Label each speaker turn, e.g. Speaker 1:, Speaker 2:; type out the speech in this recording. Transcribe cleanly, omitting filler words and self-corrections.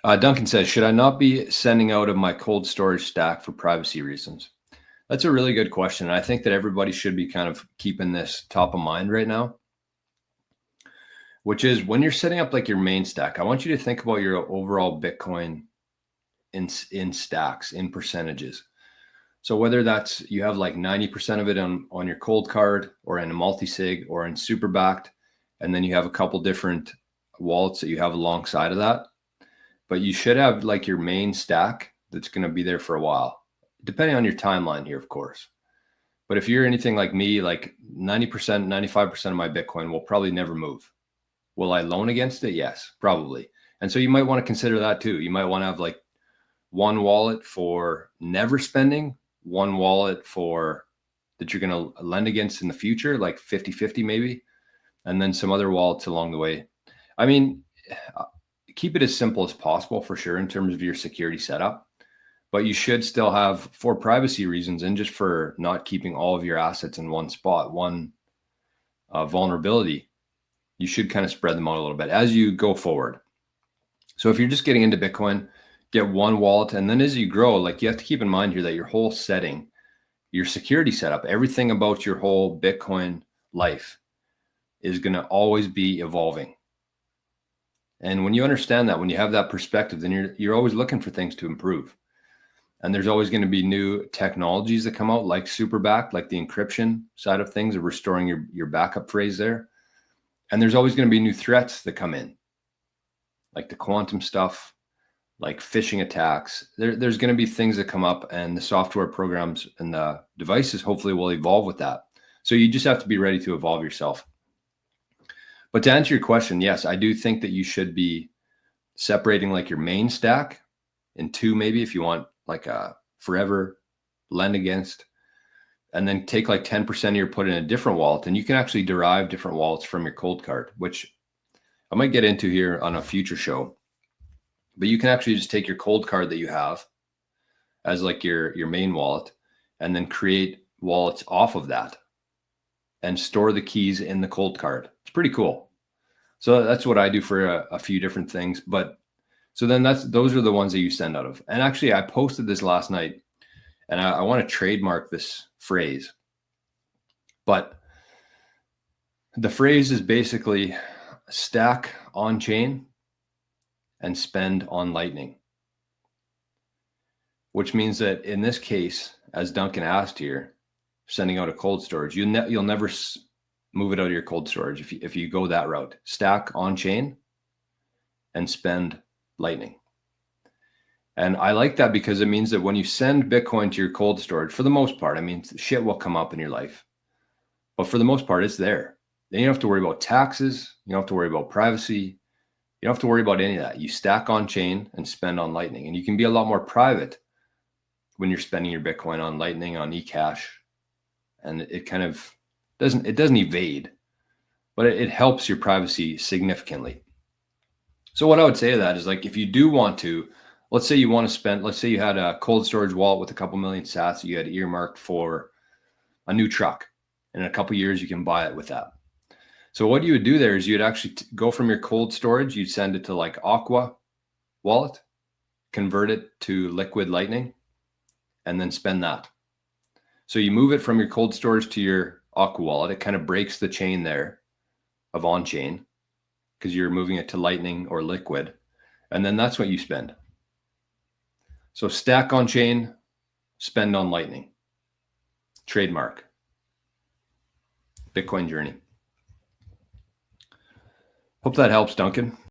Speaker 1: Duncan says, should I not be sending out of my cold storage stack for privacy reasons? That's a really good question. I think that everybody should be kind of keeping this top of mind right now, which is when you're setting up like your main stack, I want you to think about your overall Bitcoin in stacks, in percentages. So whether that's you have like 90% of it on your cold card or in a multi-sig or in super backed, and then you have a couple different wallets that you have alongside of that. But you should have like your main stack that's going to be there for a while, depending on your timeline here, of course. But if you're anything like me, like 90%, 95% of my Bitcoin will probably never move. Will I loan against it? Yes, probably. And so you might want to consider that too. You might want to have like one wallet for never spending, one wallet for that you're going to lend against in the future, like 50-50 maybe, and then some other wallets along the way. I mean, keep it as simple as possible for sure in terms of your security setup, but you should still have, for privacy reasons and just for not keeping all of your assets in one spot, one vulnerability, you should kind of spread them out a little bit as you go forward. So if you're just getting into Bitcoin, get one wallet. And then as you grow, like you have to keep in mind here that your whole setting, your security setup, everything about your whole Bitcoin life is going to always be evolving. And when you understand that, when you have that perspective, then you're always looking for things to improve. And there's always going to be new technologies that come out, like Superback, like the encryption side of things, of restoring your backup phrase there. And there's always going to be new threats that come in, like the quantum stuff, like phishing attacks. There's going to be things that come up, and the software programs and the devices hopefully will evolve with that. So you just have to be ready to evolve yourself. But to answer your question, yes, I do think that you should be separating like your main stack in two, maybe if you want like a forever lend against, and then take like 10% of your put in a different wallet. And you can actually derive different wallets from your cold card, which I might get into here on a future show. But you can actually just take your cold card that you have as like your main wallet, and then create wallets off of that and store the keys in the cold card. It's pretty cool. So that's what I do for a few different things. But so then those are the ones that you send out of. And actually, I posted this last night, and I want to trademark this phrase. But the phrase is basically stack on chain and spend on Lightning, which means that in this case, as Duncan asked here, sending out a cold storage, you'll never move it out of your cold storage if you go that route. Stack on chain and spend Lightning. And I like that because it means that when you send Bitcoin to your cold storage, for the most part, I mean, shit will come up in your life, but for the most part, it's there. Then you don't have to worry about taxes. You don't have to worry about privacy. You don't have to worry about any of that. You stack on chain and spend on Lightning, and you can be a lot more private when you're spending your Bitcoin on Lightning, on eCash, and it kind of doesn't evade, but it helps your privacy significantly. So what I would say to that is, like, if you do want to, let's say you want to spend, let's say you had a cold storage wallet with a couple million sats that you had earmarked for a new truck. And in a couple of years, you can buy it with that. So what you would do there is you'd actually go from your cold storage, you'd send it to like Aqua wallet, convert it to liquid Lightning, and then spend that. So you move it from your cold storage to your Aqua wallet. It kind of breaks the chain there of on-chain because you're moving it to Lightning or liquid. And then that's what you spend. So stack on chain, spend on Lightning. Trademark. Bitcoin journey. Hope that helps, Duncan.